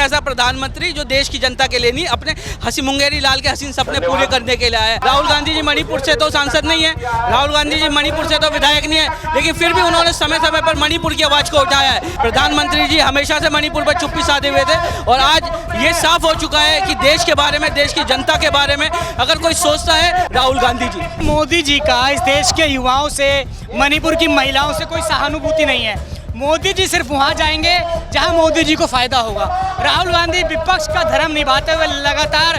ऐसा प्रधानमंत्री जो देश की जनता के लिए नहीं, अपने हसी मुंगेरी लाल के हसीन सपने पूरे करने के लिए आया है। राहुल गांधी जी मणिपुर से तो सांसद नहीं है, राहुल गांधी जी मणिपुर से तो विधायक नहीं है, लेकिन फिर भी उन्होंने समय समय पर मणिपुर की आवाज को उठाया है। प्रधानमंत्री जी हमेशा से मणिपुर पर चुप्पी साधे हुए थे और आज ये साफ हो चुका है कि देश के बारे में, देश की जनता के बारे में अगर कोई सोचता है, राहुल गांधी जी। मोदी जी का इस देश के युवाओं से, मणिपुर की महिलाओं से कोई सहानुभूति नहीं है। मोदी जी सिर्फ वहां जाएंगे जहां मोदी जी को फायदा होगा। राहुल गांधी विपक्ष का धर्म निभाते हुए लगातार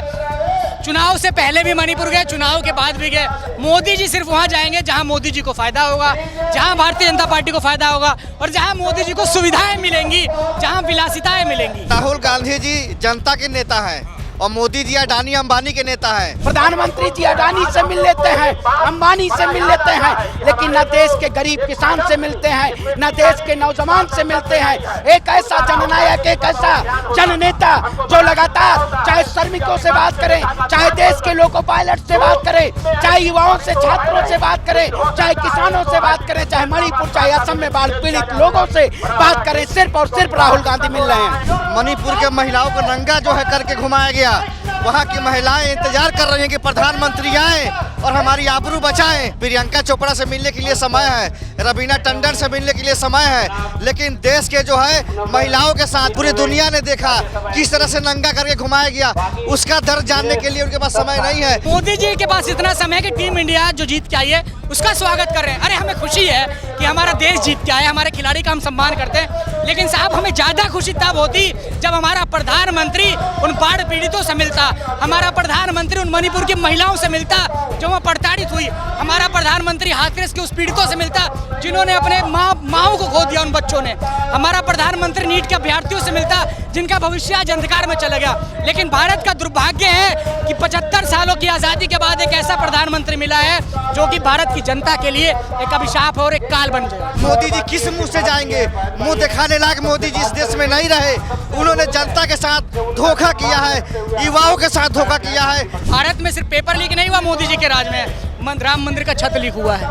चुनाव से पहले भी मणिपुर गए, चुनाव के बाद भी गए। मोदी जी सिर्फ वहां जाएंगे जहां मोदी जी को फायदा होगा, जहां भारतीय जनता पार्टी को फायदा होगा और जहां मोदी जी को सुविधाएं मिलेंगी, जहां विलासिताएं मिलेंगी। राहुल गांधी जी जनता के नेता हैं और मोदी जी अडानी अंबानी के नेता हैं। प्रधानमंत्री जी अडानी से मिल लेते हैं, अंबानी से मिल लेते हैं, लेकिन न देश के गरीब किसान से मिलते हैं, न देश के नौजवान से मिलते हैं। एक ऐसा जननायक, एक ऐसा जननेता जो लगातार चाहे श्रमिकों से बात करें, चाहे देश के लोको पायलट से बात करें, चाहे युवाओं से, छात्रों से बात करें, चाहे किसानों से बात करें, चाहे मणिपुर, चाहे असम में बाढ़ पीड़ित लोगों से बात करें, सिर्फ और सिर्फ राहुल गांधी मिल रहे हैं। मणिपुर के महिलाओं को नंगा जो है करके घुमाया गया। वहाँ की महिलाएं इंतजार कर रही हैं कि प्रधानमंत्री आए और हमारी आबरू बचाएं। प्रियंका चोपड़ा से मिलने के लिए समय है, रवीना टंडन से मिलने के लिए समय है, लेकिन देश के जो है महिलाओं के साथ पूरी दुनिया ने देखा किस तरह से नंगा करके घुमाया गया। उसका दर्द जानने के लिए उनके पास समय नहीं है। मोदी जी के पास इतना समय है कि टीम इंडिया जो जीत के आई है उसका स्वागत कर रहे हैं। अरे हमें खुशी है कि हमारा देश जीत के आया, हमारे खिलाड़ी का हम सम्मान करते हैं, लेकिन साहब हमें ज्यादा खुशी तब होती जब हमारा प्रधानमंत्री उन बाढ़ पीड़ितों से मिलता, हमारा प्रधानमंत्री उन मणिपुर की महिलाओं से मिलता जो वहाँ प्रताड़ित हुई, हमारा प्रधानमंत्री हाथरस के उस पीड़ितों से मिलता जिन्होंने अपने माओ को खो दिया उन बच्चों ने, हमारा प्रधानमंत्री नीट के अभ्यर्थियों से मिलता जिनका भविष्य आज अंधकार में चला गया। लेकिन भारत का दुर्भाग्य है कि 75 सालों की आजादी के बाद एक ऐसा प्रधानमंत्री मिला है जो कि भारत की जनता के लिए एक अभिशाप और एक काल बन जाए। मोदी जी किस मुंह से जाएंगे? मुंह दिखाने लायक मोदी जी इस देश में नहीं रहे। उन्होंने जनता के साथ धोखा किया है, युवाओं के साथ धोखा किया है। भारत में सिर्फ पेपर लीक नहीं हुआ, मोदी जी के राज में राम मंदिर का छत लीक हुआ है,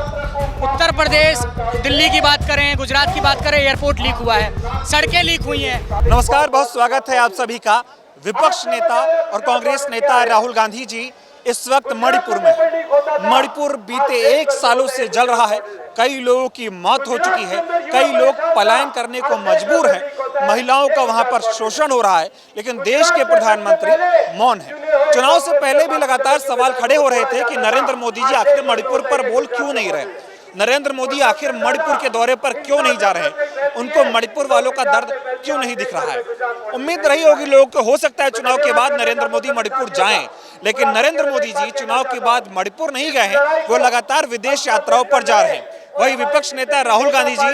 उत्तर प्रदेश, दिल्ली की बात करें, गुजरात की बात करें, एयरपोर्ट लीक हुआ है, सड़कें लीक हुई हैं। नमस्कार, बहुत स्वागत है आप सभी का। विपक्ष नेता और कांग्रेस नेता राहुल गांधी जी इस वक्त मणिपुर में। मणिपुर बीते 1 सालों से जल रहा है, कई लोगों की मौत हो चुकी है, कई लोग पलायन करने को मजबूर हैं, महिलाओं का वहां पर शोषण हो रहा है, लेकिन देश के प्रधानमंत्री मौन हैं। चुनाव से पहले भी लगातार सवाल खड़े हो रहे थे कि नरेंद्र मोदी जी आखिर मणिपुर पर बोल क्यों नहीं रहे, नरेंद्र मोदी आखिर मणिपुर के दौरे पर क्यों नहीं जा रहे, उनको मणिपुर वालों का दर्द क्यों नहीं दिख रहा है। उम्मीद रही होगी लोगों को, हो सकता है चुनाव के बाद नरेंद्र मोदी मणिपुर जाएं, लेकिन नरेंद्र मोदी जी चुनाव के बाद मणिपुर नहीं गए हैं, वो लगातार विदेश यात्राओं पर जा रहे हैं। वही विपक्ष नेता राहुल गांधी जी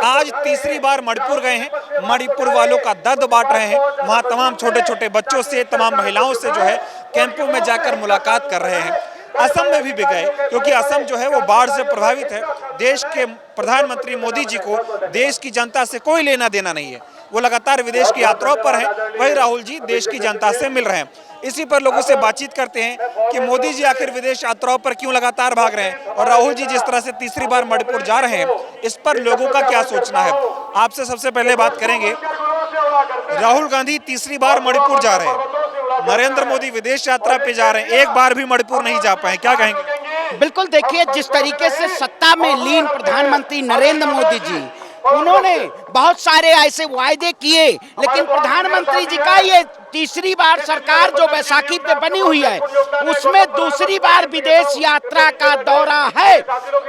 आज तीसरी बार मणिपुर गए हैं, मणिपुर वालों का दर्द बांट रहे हैं, वहां तमाम छोटे छोटे बच्चों से, तमाम महिलाओं से जो है कैंपों में जाकर मुलाकात कर रहे हैं। असम में भी गए क्योंकि असम जो है वो बाढ़ से प्रभावित है। देश के प्रधानमंत्री मोदी जी को देश की जनता से कोई लेना देना नहीं है, वो लगातार विदेश की यात्राओं पर हैं। वही राहुल जी देश की जनता से मिल रहे हैं। इसी पर लोगों से बातचीत करते हैं कि मोदी जी आखिर विदेश यात्राओं पर क्यों लगातार भाग रहे हैं और राहुल जी जिस तरह से तीसरी बार मणिपुर जा रहे हैं, इस पर लोगों का क्या सोचना है। आपसे सबसे पहले बात करेंगे, राहुल गांधी तीसरी बार मणिपुर जा रहे हैं, नरेंद्र मोदी विदेश यात्रा पे जा रहे हैं, एक बार भी मणिपुर नहीं जा पाए, क्या कहेंगे? बिल्कुल, देखिए जिस तरीके से सत्ता में लीन प्रधानमंत्री नरेंद्र मोदी जी, उन्होंने बहुत सारे ऐसे वायदे किए, लेकिन प्रधानमंत्री जी का ये तीसरी बार सरकार जो बैसाखी पे बनी हुई है उसमें दूसरी बार विदेश यात्रा का दौरा है।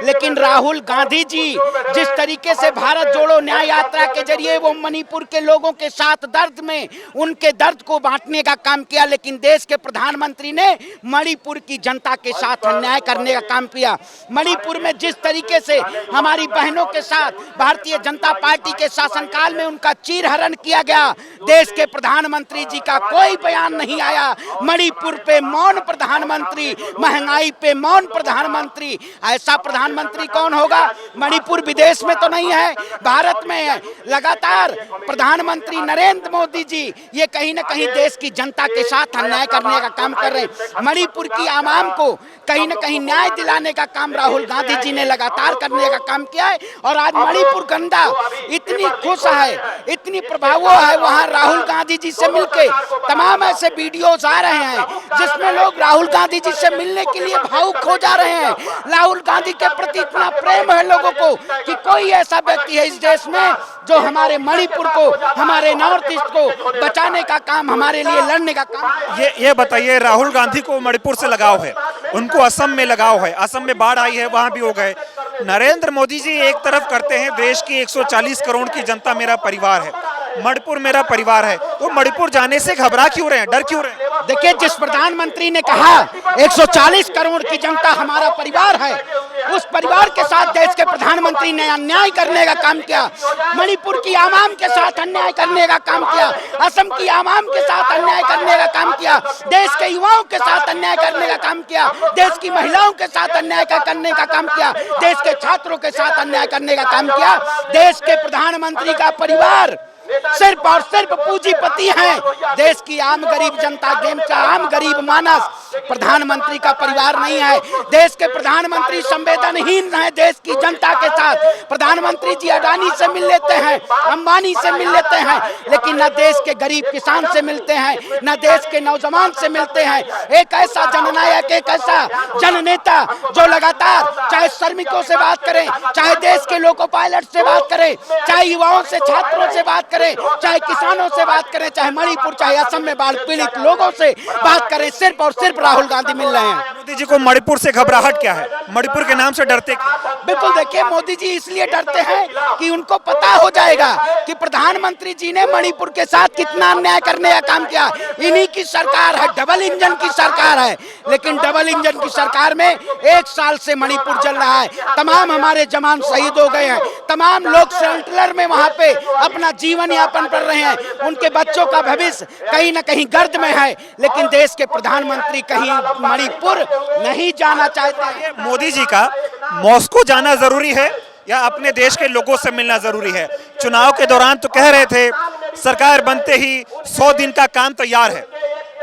लेकिन राहुल गांधी जी जिस तरीके से भारत जोड़ो न्याय यात्रा के जरिए वो मणिपुर के लोगों के साथ दर्द में उनके दर्द को बांटने का काम किया, लेकिन देश के प्रधानमंत्री ने मणिपुर की जनता के साथ अन्याय करने का काम किया। मणिपुर में जिस तरीके से हमारी बहनों के साथ भारतीय जनता पार्टी के शासनकाल में उनका चीरहरण किया गया, देश के प्रधानमंत्री जी का कोई बयान नहीं आया। मणिपुर पे मौन प्रधानमंत्री, महंगाई पे मौन प्रधानमंत्री। ऐसा प्रधानमंत्री कौन होगा? मणिपुर विदेश में तो नहीं है, भारत में है। लगातार प्रधानमंत्री नरेंद्र मोदी जी ये कहीं ना कहीं देश की जनता के साथ अन्याय करने का काम कर रहे हैं। मणिपुर की आवाम को कहीं ना कहीं न्याय दिलाने का काम राहुल गांधी जी ने लगातार करने का काम किया है। और आज मणिपुर गंदा इतनी इतनी खुश है, इतनी प्रभाव है वहाँ राहुल गांधी जी से मिलके। तमाम ऐसे वीडियोस आ रहे हैं जिसमें लोग राहुल गांधी जी से मिलने के लिए भावुक हो जा रहे हैं। राहुल गांधी के प्रति इतना प्रेम है लोगों को कि कोई ऐसा व्यक्ति है इस देश में जो हमारे मणिपुर को, हमारे नॉर्थ ईस्ट को बचाने का काम, हमारे लिए लड़ने का काम। ये बताइए, राहुल गांधी को मणिपुर से लगाव है, उनको असम में लगाव है, असम में बाढ़ आई है वहां भी हो गए। नरेंद्र मोदी जी एक तरफ करते हैं देश की 140 करोड़ की जनता मेरा परिवार है, मणिपुर मेरा परिवार है, तो मणिपुर जाने से घबरा क्यों रहे हैं, डर क्यों रहे हैं? देखिए, जिस प्रधानमंत्री ने कहा 140 करोड़ की जनता हमारा परिवार है, उस परिवार के साथ देश के प्रधानमंत्री ने अन्याय करने का काम किया, मणिपुर की आवाम के साथ अन्याय करने का काम किया, असम की आवाम के साथ अन्याय करने का काम किया, देश के युवाओं के साथ अन्याय करने का काम किया, देश की महिलाओं के साथ अन्याय करने का काम किया, देश के छात्रों के साथ अन्याय करने का काम किया। देश के प्रधानमंत्री का परिवार सिर्फ और सिर्फ पूंजीपति हैं, देश की आम गरीब जनता, देश का आम गरीब मानस प्रधानमंत्री का परिवार नहीं है। देश के प्रधानमंत्री संवेदनहीन है देश की जनता के साथ। प्रधानमंत्री जी अडानी से मिल लेते हैं, अंबानी से मिल लेते हैं, लेकिन न देश के गरीब किसान से मिलते हैं, न देश के नौजवान से मिलते हैं। एक ऐसा जननायक, एक ऐसा जननेता जो लगातार चाहे श्रमिकों से बात करें, चाहे देश के लोको पायलट से बात करें, चाहे युवाओं से, छात्रों से बात करें, चाहे किसानों से बात करें, चाहे मणिपुर, चाहे असम में बाढ़ पीड़ित लोगों से बात करें, सिर्फ और सिर्फ राहुल गांधी मिल रहे हैं। मोदी जी को मणिपुर से घबराहट क्या है, मणिपुर के नाम से डरते क्यों? बिल्कुल, देखिए, मोदी जी इसलिए डरते हैं कि उनको पता हो जाएगा कि प्रधानमंत्री जी ने मणिपुर के साथ कितना अन्याय करने का काम किया। इन्हीं की सरकार है, डबल इंजन की सरकार है, लेकिन डबल इंजन की सरकार में 1 साल से मणिपुर चल रहा है। तमाम हमारे जवान शहीद हो गए हैं, तमाम लोग सेंट्रल में वहां पे अपना जीवन यापन कर रहे हैं, उनके बच्चों का भविष्य कहीं न कहीं गर्द में है, लेकिन देश के प्रधानमंत्री कहीं मणिपुर नहीं जाना चाहते हैं। मोदी जी का मॉस्को जाना जरूरी है या अपने देश के लोगों से मिलना जरूरी है? चुनाव के दौरान तो कह रहे थे सरकार बनते ही 100 दिन का काम तैयार है,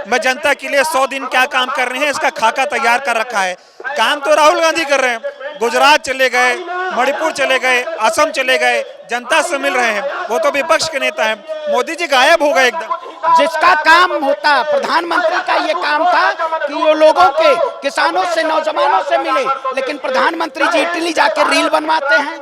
मैं जनता के लिए 100 दिन क्या काम कर रहे हैं इसका खाका तैयार कर रखा है। काम तो राहुल गांधी कर रहे हैं, गुजरात चले गए, मणिपुर चले गए, असम चले गए, जनता से मिल रहे हैं, वो तो विपक्ष के नेता हैं। मोदी जी गायब हो गए एकदम। जिसका काम होता, प्रधानमंत्री का ये काम था कि वो लोगों के, किसानों से, नौजवानों से मिले, लेकिन प्रधानमंत्री जी इटली जाके रील बनवाते हैं,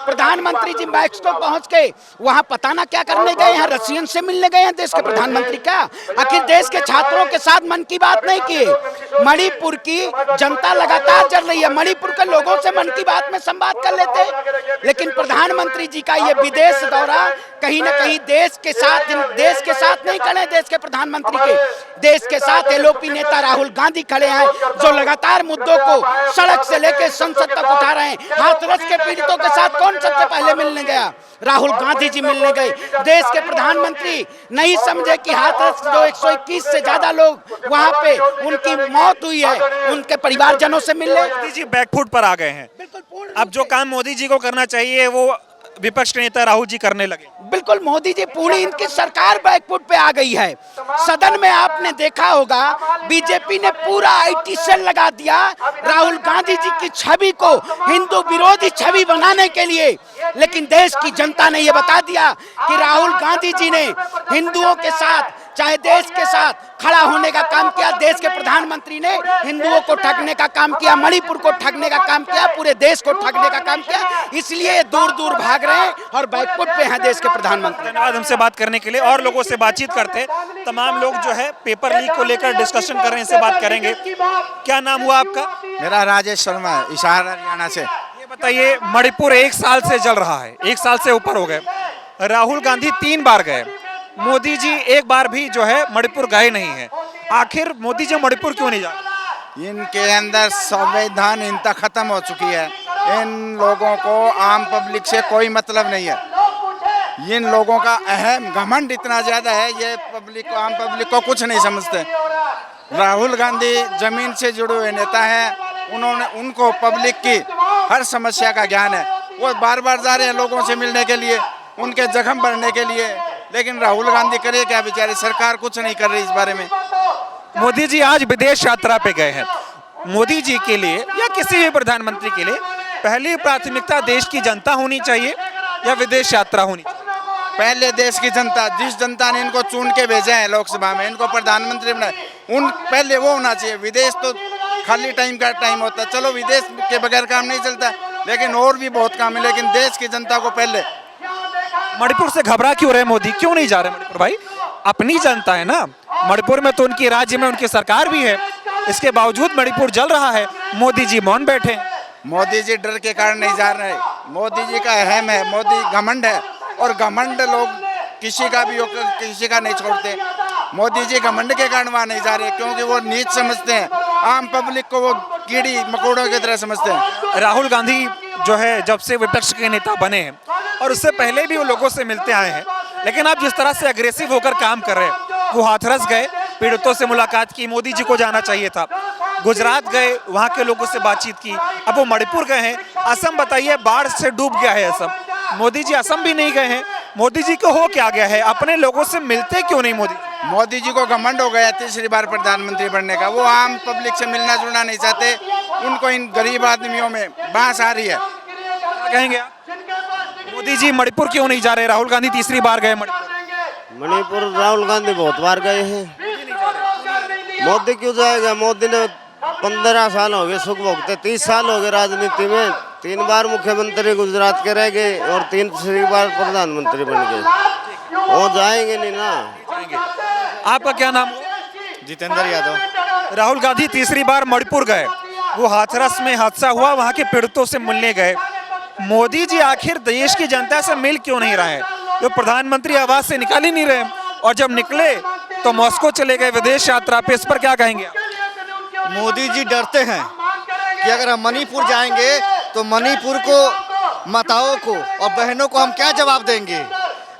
प्रधानमंत्री जी मैक्सिको पहुंच के वहां पता ना क्या करने गए हैं, रशियन से मिलने गए हैं देश के प्रधानमंत्री का। आखिर देश के छात्रों के साथ मन की बात नहीं किए। मणिपुर की जनता लगातार चल रही है, मणिपुर के लोगों से मन की बात में संवाद कर लेते, लेकिन प्रधानमंत्री जी का ये विदेश दौरा कहीं न कहीं देश के साथ नहीं खड़े, देश के प्रधानमंत्री के, देश के साथ एलओपी नेता राहुल गांधी खड़े हैं, जो लगातार मुद्दों को सड़क से लेकर संसद तक उठा रहे हैं। हाथरस के पीड़ितों के साथ कौन सबसे पहले मिलने गया? राहुल गांधी जी मिलने गए। देश के प्रधानमंत्री नहीं समझे कि हाथरस जो 121 से ज्यादा लोग वहां पे उनकी मौत हुई है, उनके परिवारजनों से मिलने। मोदी जी बैकफुट पर आ गए हैं, अब जो काम मोदी जी को करना चाहिए वो विपक्ष के नेता राहुल जी करने लगे। बिल्कुल, मोदी जी, पूरी इनकी सरकार बैकफुट पे आ गई है। सदन में आपने देखा होगा बीजेपी ने पूरा आईटी सेल लगा दिया राहुल गांधी जी की छवि को हिंदू विरोधी छवि बनाने के लिए, लेकिन देश की जनता ने यह बता दिया कि राहुल गांधी जी ने हिंदुओं के साथ, चाहे देश के साथ खड़ा होने का काम किया। देश के प्रधानमंत्री ने हिंदुओं को ठगने का काम किया, मणिपुर को ठगने का काम किया, पूरे देश को ठगने का काम किया, इसलिए दूर दूर भाग रहे हैं और बैकफुट पे हैं देश के प्रधानमंत्री। धन्यवाद हमसे बात करने के लिए। और लोगों से बातचीत करते, तमाम लोग जो है पेपर लीक को लेकर डिस्कशन कर रहे हैं, इनसे बात करेंगे। क्या नाम हुआ आपका? मेरा राजेश शर्मा, इशारा हरियाणा से। ये बताइए, मणिपुर 1 साल से जल रहा है, 1 साल से ऊपर हो गए, राहुल गांधी 3 बार गए, मोदी जी 1 बार भी जो है मणिपुर गए नहीं है, आखिर मोदी जी मणिपुर क्यों नहीं जा रहे? इनके अंदर संवैधानिकता खत्म हो चुकी है। इन लोगों को आम पब्लिक से कोई मतलब नहीं है। इन लोगों का अहम घमंड इतना ज्यादा है, ये पब्लिक को, आम पब्लिक को कुछ नहीं समझते। राहुल गांधी जमीन से जुड़े हुए नेता हैं, उनको पब्लिक की हर समस्या का ज्ञान है। वो बार बार जा रहे हैं लोगों से मिलने के लिए, उनके जख्म भरने के लिए, लेकिन राहुल गांधी करे क्या? बेचारे सरकार कुछ नहीं कर रही इस बारे में। मोदी जी आज विदेश यात्रा पे गए हैं। मोदी जी के लिए या किसी भी प्रधानमंत्री के लिए पहली प्राथमिकता देश की जनता होनी चाहिए या विदेश यात्रा होनी चाहिए? पहले देश की जनता, जिस जनता ने इनको चुन के भेजा है लोकसभा में, इनको प्रधानमंत्री बनाए, उन पहले वो होना चाहिए। विदेश तो खाली टाइम का टाइम होता है, चलो विदेश के बगैर काम नहीं चलता, लेकिन और भी बहुत काम है, लेकिन देश की जनता को पहले। मणिपुर से घबरा क्यों रहे मोदी, क्यों नहीं जा रहे मणिपुर? भाई अपनी जनता है ना, मणिपुर में तो उनकी राज्य में उनकी सरकार भी है, इसके बावजूद मणिपुर जल रहा है, मोदी जी मौन बैठे। मोदी जी डर के कारण नहीं जा रहे, मोदी जी का अहम है, मोदी घमंड है, और घमंड लोग किसी का भी किसी का नहीं छोड़ते। मोदी जी घमंड के कारण वहाँ नहीं जा रहे, क्योंकि वो नीच समझते हैं, आम पब्लिक को वो कीड़ी मकोड़ों की तरह समझते हैं। राहुल गांधी जो है जब से विपक्ष के नेता बने हैं, और उससे पहले भी वो लोगों से मिलते आए हैं, लेकिन अब जिस तरह से अग्रेसिव होकर काम कर रहे हैं, वो हाथरस गए, पीड़ितों से मुलाकात की, मोदी जी को जाना चाहिए था, गुजरात गए, वहाँ के लोगों से बातचीत की, अब वो मणिपुर गए हैं, असम बताइए बाढ़ से डूब गया है असम, मोदी जी असम भी नहीं गए हैं, मोदी जी को हो क्या गया है, अपने लोगों से मिलते क्यों नहीं मोदी? मोदी जी को घमंड हो गया तीसरी बार प्रधानमंत्री बनने का, वो आम पब्लिक से मिलना जुलना नहीं चाहते, उनको इन गरीब आदमियों में बांस आ रही है। क्या कहेंगे आप? मोदी जी मणिपुर क्यों नहीं जा रहे? राहुल गांधी तीसरी बार गए मणिपुर, राहुल गांधी बहुत बार गए हैं, मोदी क्यों जाएगा? मोदी ने 15 साल हो गए सुख भोगते, 30 साल हो गए राजनीति में, 3 बार मुख्यमंत्री गुजरात के रह गए और 3 बार प्रधानमंत्री बन गए, वो जाएंगे नहीं ना। आपका क्या नाम? जितेंद्र यादव। राहुल गांधी तीसरी बार मणिपुर गए, वो हाथरस में हादसा हुआ, वहाँ के पीड़ितों से मिलने गए, मोदी जी आखिर देश की जनता से मिल क्यों नहीं रहे? तो प्रधानमंत्री आवास से निकाल ही नहीं रहे, और जब निकले तो मॉस्को चले गए विदेश यात्रा पे, इस पर क्या कहेंगे? मोदी जी डरते हैं कि अगर हम मणिपुर जाएंगे तो मणिपुर को, माताओं को और बहनों को हम क्या जवाब देंगे।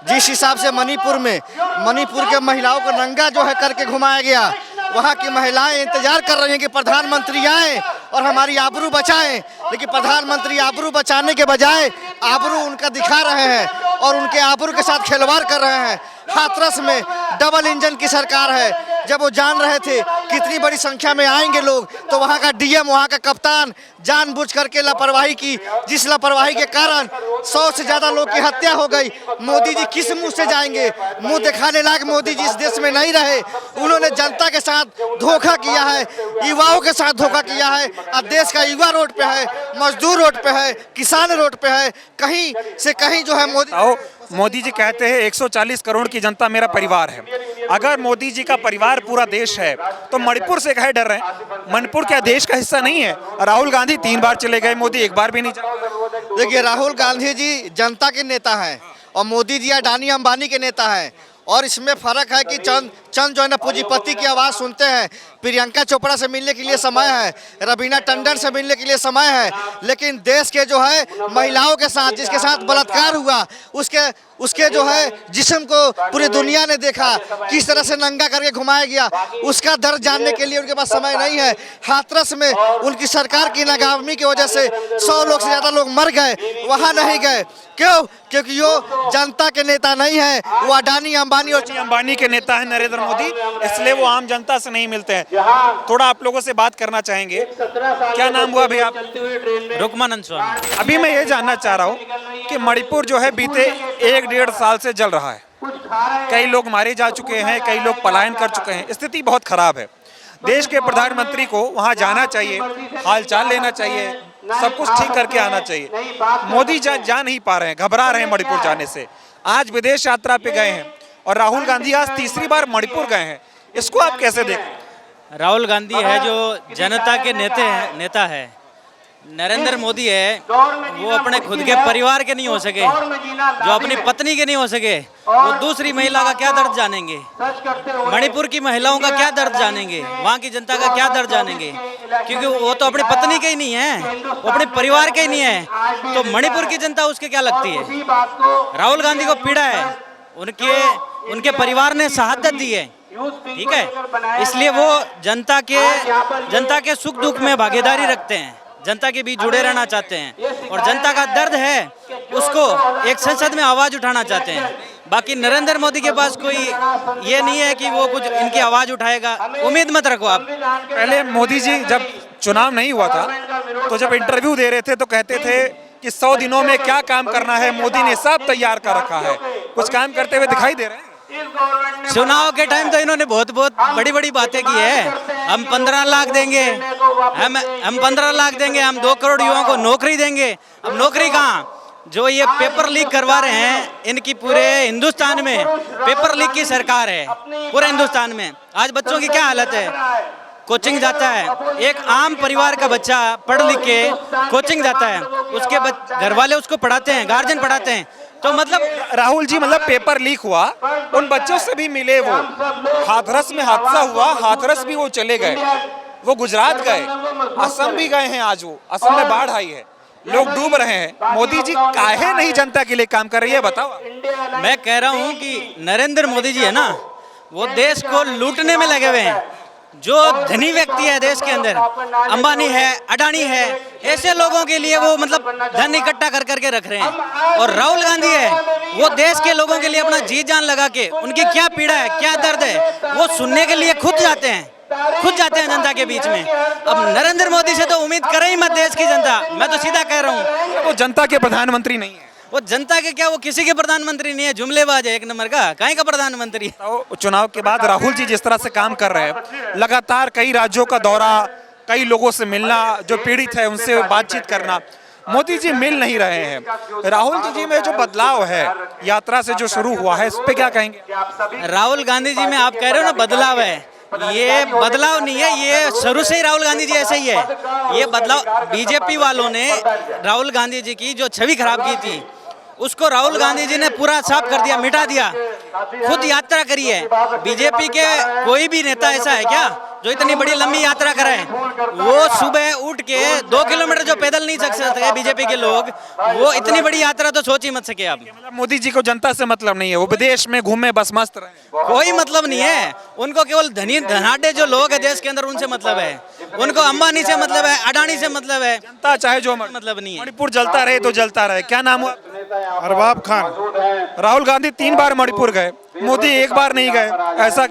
जिस हिसाब से मणिपुर के महिलाओं को नंगा जो है करके घुमाया गया, वहाँ की महिलाएं इंतजार कर रही हैं कि प्रधानमंत्री आए और हमारी आबरू बचाएं, लेकिन प्रधानमंत्री आबरू बचाने के बजाय आबरू उनका दिखा रहे हैं और उनके आबरू के साथ खिलवाड़ कर रहे हैं। हाथरस में डबल इंजन की सरकार है, जब वो जान रहे थे कितनी बड़ी संख्या में आएंगे लोग, तो वहाँ का डीएम, वहाँ का कप्तान जानबूझ करके लापरवाही की, जिस लापरवाही के कारण 100 से ज्यादा लोग की हत्या हो गई। मोदी जी किस मुंह से जाएंगे? मुंह दिखाने लायक मोदी जी इस देश में नहीं रहे, उन्होंने जनता के साथ धोखा किया है, युवाओं के साथ धोखा किया है। अब देश का युवा रोड पे है, मजदूर रोड पे है, किसान रोड पे है, कहीं से कहीं जो है मोदी जी कहते हैं 140 करोड़ की जनता मेरा परिवार है। अगर मोदी जी का परिवार पूरा देश है तो मणिपुर से काहे डर रहे हैं? मणिपुर क्या देश का हिस्सा नहीं है? राहुल गांधी 3 बार चले गए, मोदी 1 बार भी नहीं जा। देखिए, राहुल गांधी जी जनता के नेता हैं और मोदी जी अडानी अंबानी के नेता हैं, और इसमें फर्क है कि चंद जो है ना पूंजीपति की आवाज़ सुनते हैं। प्रियंका चोपड़ा से मिलने के लिए समय है, रवीना टंडन से मिलने के लिए समय है, लेकिन देश के जो है महिलाओं के साथ, जिसके साथ बलात्कार हुआ, उसके जो है जिस्म को पूरी दुनिया ने देखा, किस तरह से नंगा करके घुमाया गया, उसका दर्द जानने के लिए उनके पास समय नहीं है। हाथरस में उनकी सरकार की नाकामी की वजह से 100 लोग से ज़्यादा लोग मर गए, वहाँ नहीं गए। क्यों? क्योंकि वो जनता के नेता नहीं है, वो अडानी अंबानी के नेता है नरेंद्र मोदी, इसलिए वो आम जनता से नहीं मिलते हैं। थोड़ा आप लोगों से बात करना चाहेंगे। क्या नाम हुआ भैया? रुकमानंद स्वामी। अभी मैं ये जानना चाह रहा हूँ कि मणिपुर जो है बीते 1-1.5 साल से जल रहा है, कई लोग मारे जा चुके हैं, कई लोग पलायन कर चुके हैं, स्थिति बहुत खराब है। देश के प्रधानमंत्री को वहाँ जाना चाहिए, हालचाल लेना चाहिए, सब कुछ ठीक करके आना चाहिए। मोदी जा नहीं पा रहे हैं, घबरा रहे हैं मणिपुर जाने से। आज विदेश यात्रा पे गए हैं और राहुल गांधी आज तीसरी बार मणिपुर गए हैं, इसको आप कैसे देखें? राहुल गांधी है जो जनता के नेता है, नरेंद्र मोदी है वो अपने खुद के परिवार के नहीं हो सके, जो अपनी पत्नी के नहीं हो सके, वो दूसरी महिला का क्या दर्द जानेंगे? मणिपुर की महिलाओं का क्या दर्द जानेंगे? वहाँ की जनता का क्या दर्द जानेंगे? क्योंकि वो तो अपनी पत्नी के ही नहीं है, वो अपने परिवार के ही नहीं है, तो मणिपुर की जनता उसके क्या लगती है? राहुल गांधी को पीड़ा है, उनके परिवार ने शहादत दी है, ठीक है, इसलिए वो जनता के सुख दुख में भागीदारी रखते हैं, जनता के बीच जुड़े रहना चाहते हैं, और जनता का दर्द है उसको एक संसद में आवाज उठाना चाहते हैं। बाकी नरेंद्र मोदी के पास कोई ये नहीं है कि वो कुछ इनकी आवाज उठाएगा, उम्मीद मत रखो आप। पहले मोदी जी जब चुनाव नहीं हुआ था तो जब इंटरव्यू दे रहे थे तो कहते थे कि 100 दिनों में क्या काम करना है मोदी ने सब तैयार कर रखा है। कुछ काम करते हुए दिखाई दे रहे हैं। चुनाव के टाइम तो इन्होंने बहुत बड़ी बड़ी बातें की है। हम 15 लाख देंगे, हम 15 लाख देंगे, हम 2 करोड़ युवाओं को नौकरी देंगे। अब नौकरी कहाँ? जो ये पेपर लीक करवा रहे हैं, इनकी पूरे हिंदुस्तान में पेपर लीक की सरकार है, पूरे हिंदुस्तान में। आज बच्चों की क्या हालत है? कोचिंग जाता है, एक आम परिवार का बच्चा पढ़ लिख के कोचिंग जाता है, उसके घर वाले उसको पढ़ाते हैं, गार्जियन पढ़ाते हैं। तो मतलब राहुल जी, मतलब पेपर लीक हुआ, उन बच्चों से भी मिले, वो हाथरस में हादसा हुआ, हाथरस भी वो चले गए, वो गुजरात गए, असम भी गए हैं। आज वो असम में बाढ़ आई है, लोग डूब रहे हैं। मोदी जी काहे नहीं जनता के लिए काम कर रही है, बताओ। मैं कह रहा हूँ कि नरेंद्र मोदी जी है ना, वो देश को लूटने में लगे हुए हैं। जो धनी व्यक्ति है देश के अंदर, अंबानी है, अडानी है, ऐसे लोगों के लिए वो मतलब धन इकट्ठा कर करके रख रहे हैं। और राहुल गांधी है, वो देश के लोगों के लिए अपना जी जान लगा के, उनकी क्या पीड़ा है, क्या दर्द है, वो सुनने के लिए खुद जाते हैं जनता के बीच में। अब नरेंद्र मोदी से तो उम्मीद करे ही मत देश की जनता, मैं तो सीधा कह रहा हूँ। वो जनता के प्रधानमंत्री नहीं है। वो जनता के क्या, वो किसी के प्रधानमंत्री नहीं है, जुमलेबाज है एक नंबर का, काहे का प्रधानमंत्री। तो चुनाव के बाद राहुल जी जिस तरह से काम कर रहे हैं, लगातार कई राज्यों का दौरा, कई लोगों से मिलना, जो पीड़ित है उनसे बातचीत करना, मोदी जी मिल नहीं रहे हैं। राहुल जी में जो बदलाव है, यात्रा से जो शुरू हुआ है, इस पे क्या कहेंगे? राहुल गांधी जी में आप कह रहे हो ना बदलाव है, ये बदलाव नहीं है, ये शुरू से ही राहुल गांधी जी ऐसे ही है। ये बदलाव बीजेपी वालों ने राहुल गांधी जी की जो छवि खराब की थी, उसको राहुल गांधी जी ने पूरा साफ कर दिया, मिटा दिया। खुद यात्रा करी है। बीजेपी के कोई भी नेता ऐसा है क्या जो इतनी बड़ी लंबी यात्रा कराए? वो सुबह उठ के 2 किलोमीटर जो पैदल नहीं चल सकते बीजेपी के लोग, वो इतनी बड़ी यात्रा तो सोच ही मत सके आप। मतलब मोदी जी को जनता से मतलब नहीं है, वो विदेश में घूमे बस मस्त रहे, कोई मतलब नहीं है उनको। केवल धनाढ्य जो लोग है देश के अंदर, उनसे मतलब है। उनको अंबानी से मतलब है, अडानी से मतलब है। जनता चाहे जो मतलब नहीं है। मणिपुर जलता रहे तो जलता रहे। क्या नाम हुआ? अरबाब खान। राहुल गांधी 3 बार मणिपुर गए, मोदी 1 बार नहीं गए, ऐसा?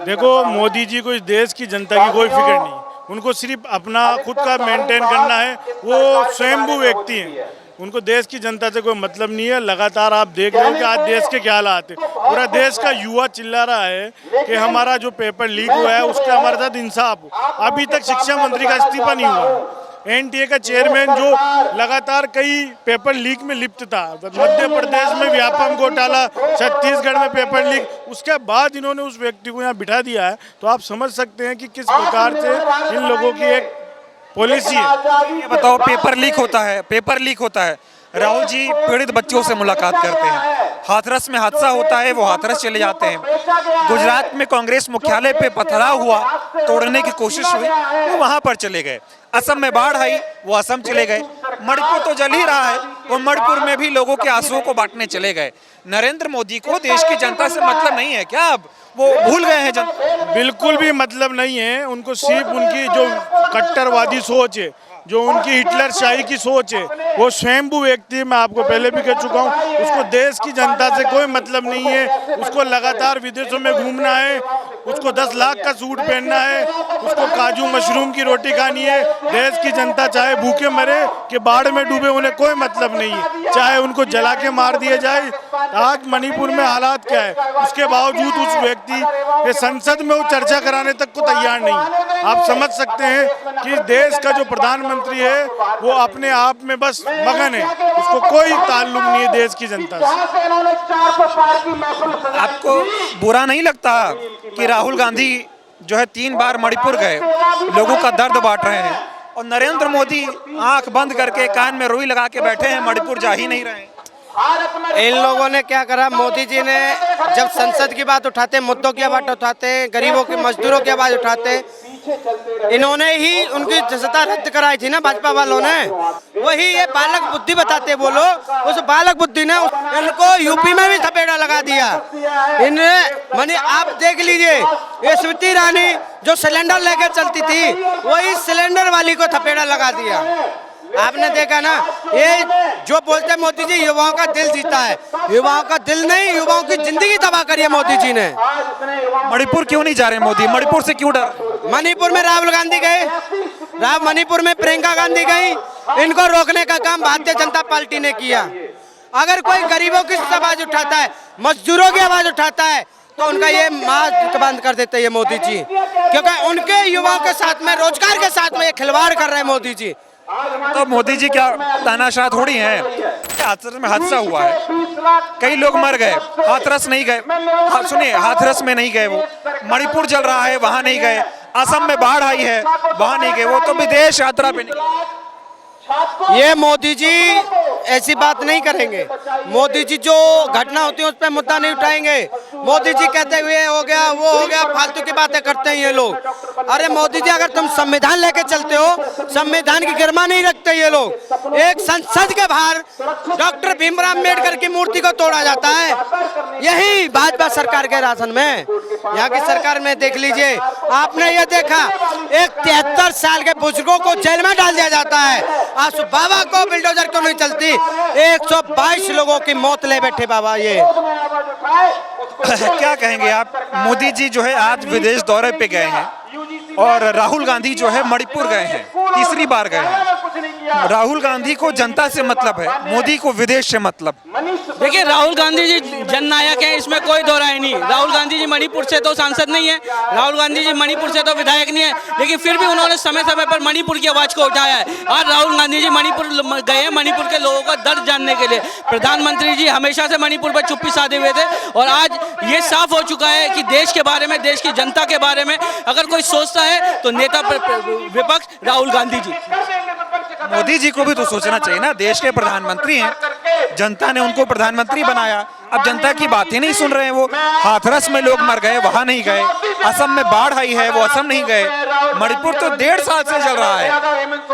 देखो, मोदी जी को इस देश की जनता की कोई फिक्र नहीं, उनको सिर्फ अपना खुद का मेंटेन करना है। वो स्वयंभू व्यक्ति हैं, उनको देश की जनता से कोई मतलब नहीं है। लगातार आप देख रहे हो कि आज देश के क्या हालात है। पूरा देश का युवा चिल्ला रहा है कि हमारा जो पेपर लीक हुआ है उसका हमारे साथ इंसाफ हो। अभी तक शिक्षा मंत्री का इस्तीफा नहीं हुआ। एनटीए का चेयरमैन जो लगातार कई पेपर लीक में लिप्त था, मध्य प्रदेश में व्यापम घोटाला, छत्तीसगढ़ में पेपर लीक, उसके बाद इन्होंने उस व्यक्ति को यहाँ बिठा दिया है। तो आप समझ सकते हैं कि किस प्रकार से इन लोगों की एक पॉलिसी है। ये बताओ, पेपर लीक होता है, पेपर लीक होता है, राहुल जी पीड़ित बच्चों से मुलाकात करते हैं, हाथरस में हादसा होता है, वो हाथरस चले जाते हैं, गुजरात में कांग्रेस मुख्यालय पे पथराव हुआ, तोड़ने की कोशिश हुई, वो वहां पर चले गए, असम में बाढ़ आई, वो असम चले गए, मणिपुर तो जल ही रहा है, वो मणिपुर में भी लोगों के आंसुओं को बांटने चले गए। नरेंद्र मोदी को देश की जनता से मतलब नहीं है क्या? अब वो भूल गए हैं जनता? बिल्कुल भी मतलब नहीं है उनको। सिर्फ उनकी जो कट्टरवादी सोच है, जो उनकी हिटलर शाही की सोच है, वो स्वयंभू व्यक्ति, मैं आपको पहले भी कह चुका हूँ, उसको देश की जनता से कोई मतलब नहीं है। उसको लगातार विदेशों में घूमना है, उसको 10 लाख का सूट पहनना है, उसको काजू मशरूम की रोटी खानी है। देश की जनता चाहे भूखे मरे कि बाढ़ में डूबे, उन्हें कोई मतलब नहीं है, चाहे उनको जला के मार दिया जाए। आज मणिपुर में हालात क्या है, उसके बावजूद उस व्यक्ति ये संसद में वो चर्चा कराने तक को तैयार नहीं। आप समझ सकते हैं कि देश का जो प्रधानमंत्री है वो अपने आप में बस मगन है, उसको कोई ताल्लुक नहीं है देश की जनता से। आपको बुरा नहीं लगता कि राहुल गांधी जो है 3 बार मणिपुर गए, लोगों का दर्द बांट रहे हैं, और नरेंद्र मोदी आंख बंद करके कान में रुई लगा के बैठे हैं, मणिपुर जा ही नहीं रहे हैं? इन लोगों ने क्या करा, मोदी जी ने जब संसद की बात उठाते, मुद्दों की बात उठाते, गरीबों की मजदूरों की आवाज उठाते, इन्होंने ही उनकी सत्ता रद्द कराई थी ना भाजपा वालों ने। वही ये बालक बुद्धि बताते वो लोग, उस बालक बुद्धि ने इनको यूपी में भी थपेड़ा लगा दिया। इन्हें माने आप देख लीजिए, ये स्मृति ईरानी जो सिलेंडर लेकर चलती थी, वही सिलेंडर वाली को थपेड़ा लगा दिया। आपने देखा ना, ये जो बोलते मोदी जी युवाओं का दिल जीता है, युवाओं का दिल नहीं, युवाओं की जिंदगी तबाह करी है मोदी जी ने। मणिपुर क्यों नहीं जा रहे मोदी? मणिपुर से क्यों डर? मणिपुर में राहुल गांधी गए, मणिपुर में प्रियंका गांधी गई, इनको रोकने का काम भारतीय जनता पार्टी ने किया। अगर कोई गरीबों की आवाज उठाता है, मजदूरों की आवाज उठाता है, तो उनका ये मार्ग बंद कर देते हैं ये मोदी जी, क्योंकि उनके युवाओं के साथ में, रोजगार के साथ में ये खिलवाड़ कर रहे हैं मोदी जी। तो मोदी जी क्या तानाशाह थोड़ी हैं? हाथरस में हादसा हुआ है, कई लोग मर गए, हाथरस नहीं गए। सुनिए, हाथरस में नहीं गए वो, मणिपुर जल रहा है वहां नहीं गए, असम में बाढ़ आई है वहां नहीं गए, वो तो विदेश यात्रा पे नहीं। ये मोदी जी ऐसी बात नहीं करेंगे। मोदी जी जो घटना होती है उस पर मुद्दा नहीं उठाएंगे। मोदी जी कहते हुए हो गया, वो हो गया, फालतू की बातें करते हैं ये लोग। अरे मोदी जी, अगर तुम संविधान लेके चलते हो, संविधान की गरिमा नहीं रखते ये लोग। एक संसद के बाहर डॉक्टर भीमराव अम्बेडकर की मूर्ति को तोड़ा जाता है, यही भाजपा सरकार के राशन में। यहाँ की सरकार में देख लीजिए, आपने ये देखा, एक 73 साल के बुजुर्गों को जेल में डाल दिया जाता है। आज बाबा को बिल्डोजर क्यों नहीं चलती? 122 लोगों की मौत ले बैठे बाबा ये। क्या कहेंगे आप? मोदी जी जो है आज विदेश दौरे पे गए हैं और राहुल गांधी जो है मणिपुर गए हैं, तीसरी बार गए हैं। राहुल गांधी को जनता से मतलब है, मोदी को विदेश से मतलब। देखिए, राहुल गांधी जी जननायक हैं, इसमें कोई दो राय नहीं। राहुल गांधी जी मणिपुर से तो सांसद नहीं है, राहुल गांधी जी मणिपुर से तो विधायक नहीं है, लेकिन फिर भी उन्होंने समय समय पर मणिपुर की आवाज को उठाया है। आज राहुल गांधी जी मणिपुर गए हैं, मणिपुर के लोगों का दर्द जानने के लिए। प्रधानमंत्री जी हमेशा से मणिपुर पर चुप्पी साधे हुए थे, और आज ये साफ हो चुका है कि देश के बारे में, देश की जनता के बारे में अगर कोई सोचता है तो नेता विपक्ष राहुल गांधी जी। मोदी जी को भी तो सोचना चाहिए ना, देश के प्रधानमंत्री हैं, जनता ने उनको प्रधानमंत्री बनाया, अब जनता की बातें नहीं सुन रहे हैं। वो हाथरस में लोग मर गए, वहां नहीं गए, असम में बाढ़ आई है, वो असम नहीं गए, मणिपुर तो 1.5 साल से चल रहा है,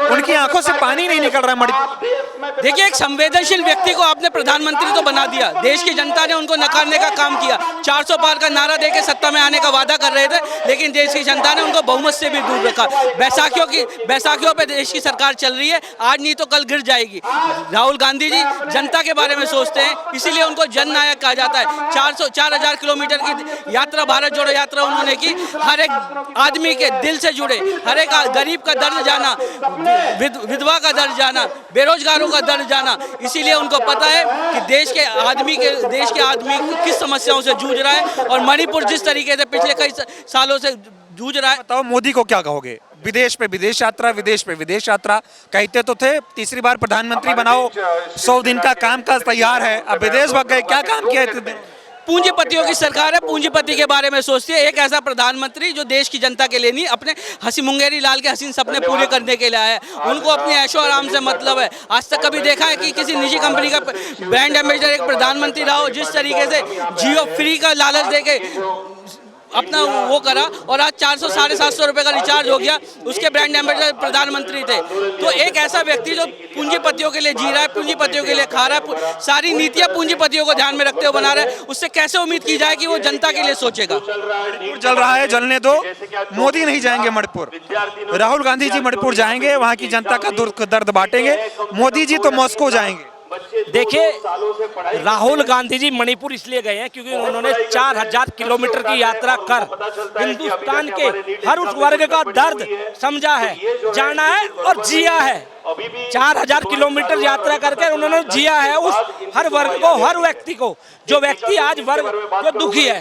उनकी आंखों से पानी नहीं निकल रहा है मणिपुर। देखिए, एक संवेदनशील व्यक्ति को आपने प्रधानमंत्री तो बना दिया, देश की जनता ने उनको नकारने का काम किया। 400 पार का नारा देके सत्ता में आने का वादा कर रहे थे, लेकिन देश की जनता ने उनको बहुमत से भी दूर रखा। बैसाखियों पे देश की सरकार चल रही है, आज नहीं तो कल गिर जाएगी। राहुल गांधी जी जनता के बारे में सोचते हैं, इसीलिए उनको जननायक कहा जाता है। 4,000 किलोमीटर की यात्रा, भारत जोड़ो यात्रा उन्होंने की। हर एक आदमी के दिल से जुड़े, हर एक गरीब का दर्द जाना, विधवा का दर्द जाना, बेरोजगारों का दर्द जाना। इसीलिए उनको पता है कि देश के आदमी किस समस्याओं से जूझ रहा है, और मणिपुर जिस तरीके से पिछले कई सालों से जूझ रहा है। बताओ, मोदी को क्या कहोगे? विदेश पे विदेश यात्रा, विदेश पे विदेश यात्रा, कहते तो थे तीसरी बार प्रधानमंत्री बनाओ, 100 दिन का काम काज तैयार है, अब विदेश भाग गए, क्या काम किया इतने दिन? पूंजीपतियों की सरकार है, पूंजीपति के बारे में सोचती है। एक ऐसा प्रधानमंत्री जो देश की जनता के लिए नहीं, अपने हसी मुंगेरी लाल के हसीन सपने पूरे करने के लिए आया है। उनको अपने ऐशो आराम से मतलब है। आज तक कभी देखा है कि किसी निजी कंपनी का ब्रांड एम्बेसडर एक प्रधानमंत्री रहा हो? जिस तरीके से जियो फ्री का लालच देके अपना वो करा, और आज 400 साढ़े 700 रुपए का रिचार्ज हो गया, उसके ब्रांड एम्बेसडर प्रधानमंत्री थे। तो एक ऐसा व्यक्ति जो पूंजीपतियों के लिए जी रहा है, पूंजीपतियों के लिए खा रहा है, सारी नीतियां पूंजीपतियों को ध्यान में रखते हुए बना रहा है, उससे कैसे उम्मीद की जाए कि वो जनता के लिए सोचेगा? मणिपुर जल रहा है, जलने दो। मोदी नहीं जाएंगे मणिपुर, राहुल गांधी जी मणिपुर जाएंगे, वहां की जनता का दुख दर्द बांटेंगे। मोदी जी तो मॉस्को जाएंगे। देखिए, राहुल गांधी जी मणिपुर इसलिए गए हैं क्योंकि उन्होंने 4000 किलोमीटर की यात्रा कर हिंदुस्तान के हर उस वर्ग का दर्द समझा है, जाना है और जिया है। 4000 किलोमीटर यात्रा करके उन्होंने जिया है उस हर वर्ग को, हर व्यक्ति को, जो व्यक्ति आज वर्ग जो दुखी है।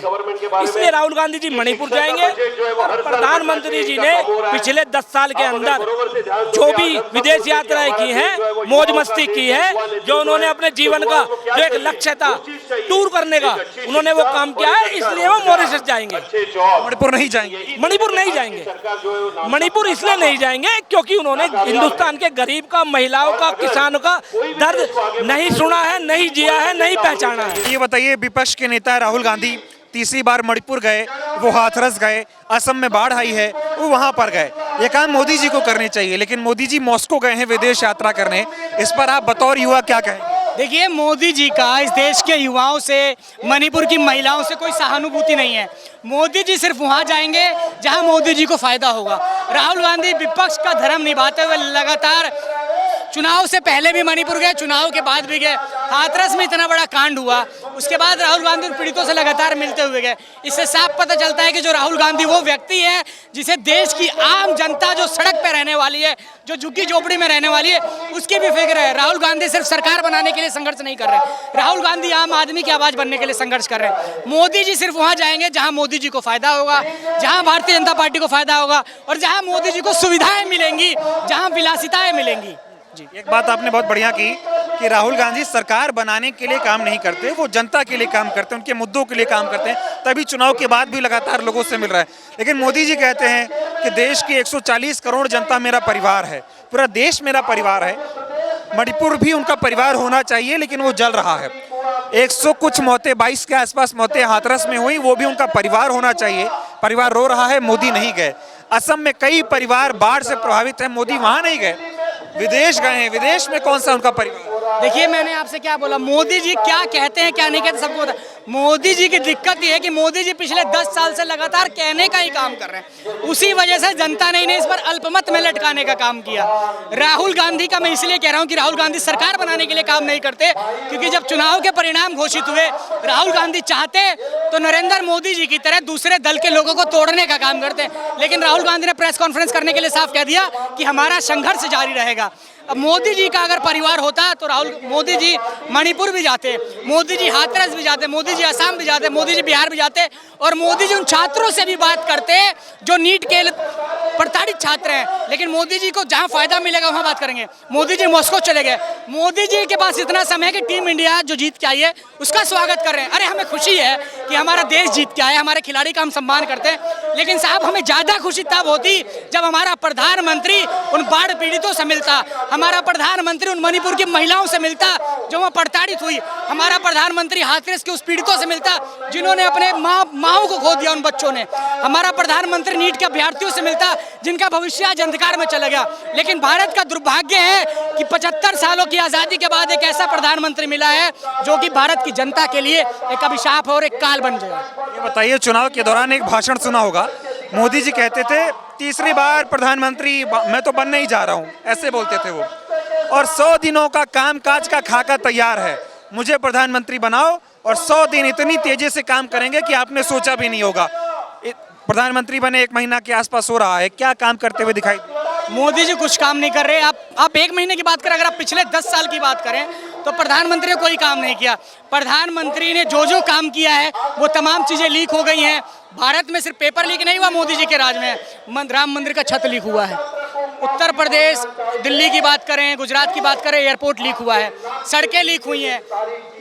इसलिए राहुल गांधी जी मणिपुर जाएंगे। और प्रधानमंत्री जी ने पिछले 10 साल के अंदर जो भी विदेश यात्राएं की हैं, मौज मस्ती की है, जो उन्होंने अपने जीवन का जो एक लक्ष्य था टूर करने का, उन्होंने वो काम किया है, इसलिए वो मॉरिशस जाएंगे। मणिपुर नहीं जाएंगे। मणिपुर नहीं जाएंगे। मणिपुर इसलिए नहीं जाएंगे क्योंकि उन्होंने हिंदुस्तान के गरीब का, महिलाओं का, किसानों का दर्द नहीं सुना है, नहीं जिया है, नहीं पहचाना है। ये बताइए, विपक्ष के नेता राहुल गांधी तीसरी बार मणिपुर गए, वो हाथरस गए, असम में बाढ़ आई है, वो वहां पर गए। ये काम मोदी जी को करने चाहिए, लेकिन मोदी जी मॉस्को गए हैं विदेश यात्रा करने। इस पर आप बतौर युवा क्या कहें? देखिए, मोदी जी का इस देश के युवाओं से, मणिपुर की महिलाओं से कोई सहानुभूति नहीं है। मोदी जी सिर्फ वहां जाएंगे जहां मोदी जी को फायदा होगा। राहुल गांधी विपक्ष का धर्म निभाते हुए लगातार चुनाव से पहले भी मणिपुर गए, चुनाव के बाद भी गए। हाथरस में इतना बड़ा कांड हुआ, उसके बाद राहुल गांधी पीड़ितों से लगातार मिलते हुए गए। इससे साफ पता चलता है कि जो राहुल गांधी वो व्यक्ति है जिसे देश की आम जनता जो सड़क पे रहने वाली है, जो झुग्गी झोपड़ी में रहने वाली है, उसकी भी फिक्र है। राहुल गांधी सिर्फ सरकार बनाने के लिए संघर्ष नहीं कर रहे, राहुल गांधी आम आदमी की आवाज बनने के लिए संघर्ष कर रहे हैं। मोदी जी सिर्फ वहां जाएंगे जहां मोदी जी को फायदा होगा, जहां भारतीय जनता पार्टी को फायदा होगा और जहां मोदी जी को सुविधाएं मिलेंगी, जहां विलासिताएं मिलेंगी। जी, एक बात आपने बहुत बढ़िया की कि राहुल गांधी सरकार बनाने के लिए काम नहीं करते, वो जनता के लिए काम करते हैं, उनके मुद्दों के लिए काम करते हैं, तभी चुनाव के बाद भी लगातार लोगों से मिल रहा है। लेकिन मोदी जी कहते हैं कि देश की 140 करोड़ जनता मेरा परिवार है, पूरा देश मेरा परिवार है। मणिपुर भी उनका परिवार होना चाहिए, लेकिन वो जल रहा है। 100 कुछ मौतें, 22 के आसपास मौतें हाथरस में हुई, वो भी उनका परिवार होना चाहिए। परिवार रो रहा है, मोदी नहीं गए। असम में कई परिवार बाढ़ से प्रभावित है, मोदी वहां नहीं गए, विदेश गए हैं। विदेश में कौन सा उनका परिवार? देखिए, मैंने आपसे क्या बोला, मोदी जी क्या कहते हैं क्या नहीं कहते सबको पता। मोदी जी की दिक्कत ये है कि मोदी जी पिछले 10 साल से लगातार कहने का ही काम कर रहे हैं, उसी वजह से जनता ने इन्हें इस पर अल्पमत में लटकाने का काम किया। राहुल गांधी का मैं इसलिए कह रहा हूं कि राहुल गांधी सरकार बनाने के लिए काम नहीं करते, क्योंकि जब चुनाव के परिणाम घोषित हुए, राहुल गांधी चाहते तो नरेंद्र मोदी जी की तरह दूसरे दल के लोगों को तोड़ने का काम करते, लेकिन राहुल गांधी ने प्रेस कॉन्फ्रेंस करने के लिए साफ कह दिया कि हमारा संघर्ष जारी रहेगा। अब मोदी जी का अगर परिवार होता तो मोदी जी मणिपुर भी जाते, मोदी जी हाथरस भी जाते, मोदी जी असम भी जाते, मोदी जी बिहार भी जाते और मोदी जी उन छात्रों से भी बात करते जो नीट के प्रताड़ित छात्र हैं। लेकिन मोदी जी को जहां फायदा मिलेगा वहां बात करेंगे। मोदी जी मॉस्को चले गए, मोदी जी के पास इतना समय है कि टीम इंडिया जो जीत के आई है उसका स्वागत कर रहे हैं। अरे हमें खुशी है कि हमारा देश जीत के आया, हमारे खिलाड़ी का हम सम्मान करते हैं, लेकिन साहब हमें ज्यादा खुशी तब होती जब हमारा प्रधानमंत्री उन बाढ़ पीड़ितों से मिलता, हमारा प्रधानमंत्री उन मणिपुर की महिलाओं से मिलता जो वहाँ प्रताड़ित हुई, हमारा प्रधानमंत्री हाथरस के उस पीड़ितों से मिलता जिन्होंने अपने माओ को खो दिया उन बच्चों ने, हमारा प्रधानमंत्री नीट के अभ्यर्थियों से मिलता जिनका भविष्य आज अंधकार में चला गया। लेकिन भारत का दुर्भाग्य है कि 75 सालों की आजादी के बाद एक ऐसा प्रधानमंत्री मिला है जो कि भारत की जनता के लिए एक अभिशाप और एक काल बन जाए। ये बताइए, चुनाव के दौरान एक भाषण सुना होगा, मोदी जी कहते थे तीसरी बार प्रधानमंत्री मैं तो बनने ही जा रहा हूँ, ऐसे बोलते थे वो, और 100 दिनों का कामकाज का खाका तैयार है, मुझे प्रधानमंत्री बनाओ और 100 दिन इतनी तेजी से काम करेंगे कि आपने सोचा भी नहीं होगा। प्रधानमंत्री बने 1 महीना के आसपास हो रहा है, क्या काम करते हुए दिखाई? मोदी जी कुछ काम नहीं कर रहे। आप 1 महीने की बात करें, अगर आप पिछले 10 साल की बात करें तो प्रधानमंत्री ने कोई काम नहीं किया। प्रधानमंत्री ने जो काम किया है वो तमाम चीजें लीक हो गई हैं। भारत में सिर्फ पेपर लीक नहीं हुआ, मोदी जी के राज में राम मंदिर का छत लीक हुआ है। उत्तर प्रदेश, दिल्ली की बात करें, गुजरात की बात करें, एयरपोर्ट लीक हुआ है, सड़कें लीक हुई हैं,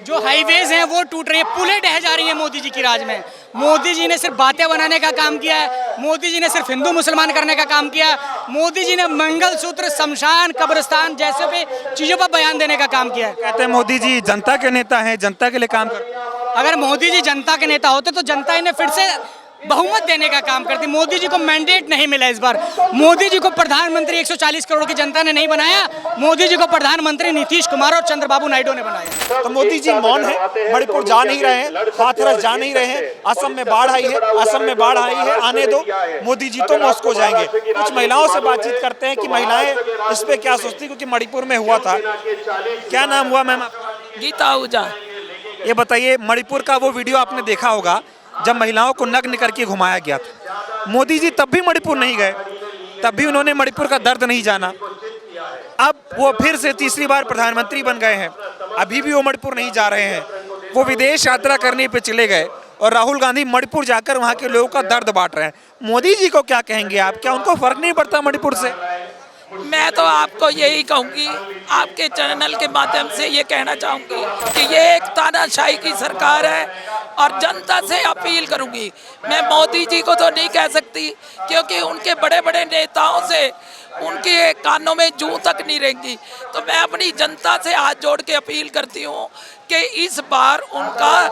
जो हाईवेज हैं वो टूट रही हैं, पुलें ढह जा रही हैं मोदी जी की राज में। मोदी जी ने सिर्फ बातें बनाने का काम किया है, मोदी जी ने सिर्फ हिंदू मुसलमान करने का काम किया, मोदी जी ने मंगलसूत्र, शमशान, कब्रिस्तान जैसे भी चीजों पर बयान देने का काम किया है। कहते हैं मोदी जी जनता के नेता हैं, जनता के लिए काम करते हैं। अगर मोदी जी जनता के नेता होते तो जनता इन्हें फिर से बहुमत देने का काम करती। मोदी जी को मैंडेट नहीं मिला इस बार, मोदी जी को प्रधानमंत्री 140 करोड़ की जनता ने नहीं बनाया, मोदी जी को प्रधानमंत्री नीतीश कुमार और चंद्रबाबू नायडू ने बनाया। तो मोदी जी मौन है, मणिपुर जा नहीं रहे हैं, हाथरस जा नहीं रहे हैं, असम में बाढ़ आई है, असम में बाढ़ आई है, आने दो, मोदी जी तो मॉस्को जाएंगे। कुछ महिलाओं से बातचीत करते हैं कि महिलाएं इस पे क्या सोचती, क्योंकि मणिपुर में हुआ था। क्या नाम हुआ मैम? गीता आहूजा। ये बताइए, मणिपुर का वो वीडियो आपने देखा होगा जब महिलाओं को नग्न करके घुमाया गया था। मोदी जी तब भी मणिपुर नहीं गए, तब भी उन्होंने मणिपुर का दर्द नहीं जाना। अब वो फिर से तीसरी बार प्रधानमंत्री बन गए हैं, अभी भी वो मणिपुर नहीं जा रहे हैं। वो विदेश यात्रा करने पे चले गए और राहुल गांधी मणिपुर जाकर वहाँ के लोगों का दर्द बांट रहे हैं। मोदी जी को क्या कहेंगे आप? क्या उनको फर्क नहीं पड़ता मणिपुर से? मैं तो आपको यही कहूँगी, आपके चैनल के माध्यम से ये कहना चाहूँगी कि ये एक तानाशाही की सरकार है और जनता से अपील करूँगी। मैं मोदी जी को तो नहीं कह सकती क्योंकि उनके बड़े बड़े नेताओं से उनके कानों में जूं तक नहीं रहेंगी, तो मैं अपनी जनता से हाथ जोड़ के अपील करती हूँ कि इस बार उनका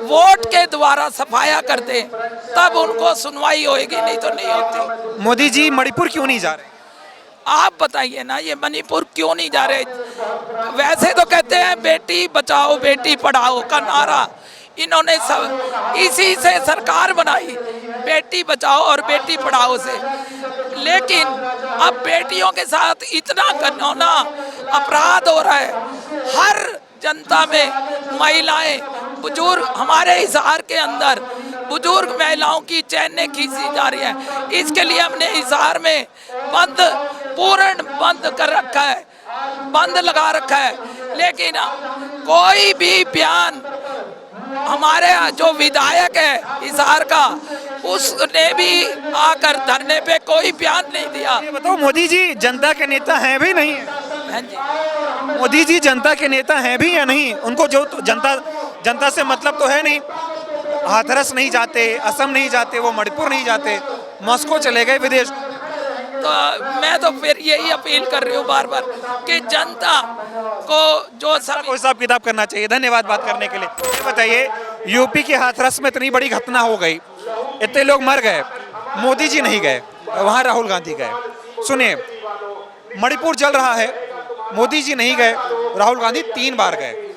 वोट के द्वारा सफाया कर दें, तब उनको सुनवाई होएगी, नहीं तो नहीं होती। मोदी जी मणिपुर क्यों नहीं जा रहे? आप बताइए ना, ये मणिपुर क्यों नहीं जा रहे? वैसे तो कहते हैं बेटी बचाओ बेटी पढ़ाओ का नारा, इन्होंने सब इसी से सरकार बनाई, बेटी बचाओ और बेटी पढ़ाओ से। लेकिन अब बेटियों के साथ इतना घिनौना अपराध हो रहा है। हर जनता में महिलाएं, बुजुर्ग, हमारे हिसार के अंदर बुजुर्ग महिलाओं की चैनें खींची जा रही है। इसके लिए हमने हिसार में पूर्ण बंद कर रखा है, बंद लगा रखा है। लेकिन कोई भी बयान, हमारे जो विधायक है हिसार का, उसने भी आकर धरने पे कोई बयान नहीं दिया। ये बताओ, मोदी जी जनता के नेता हैं भी नहीं? हाँ जी। मोदी जी जनता के नेता हैं भी या नहीं? उनको जो जनता से मतलब तो है नहीं। हाथरस नहीं जाते, असम नहीं जाते, वो मणिपुर नहीं जाते, मॉस्को चले गए विदेश। तो मैं तो फिर यही अपील कर रही हूँ बार बार कि जनता को जो कोई हिसाब किताब करना चाहिए। धन्यवाद बात करने के लिए। ये बताइए, यूपी के हाथरस में इतनी बड़ी घटना हो गई, इतने लोग मर गए, मोदी जी नहीं गए, वहाँ राहुल गांधी गए। सुनिए, मणिपुर जल रहा है, मोदी जी नहीं गए, राहुल गांधी 3 बार गए।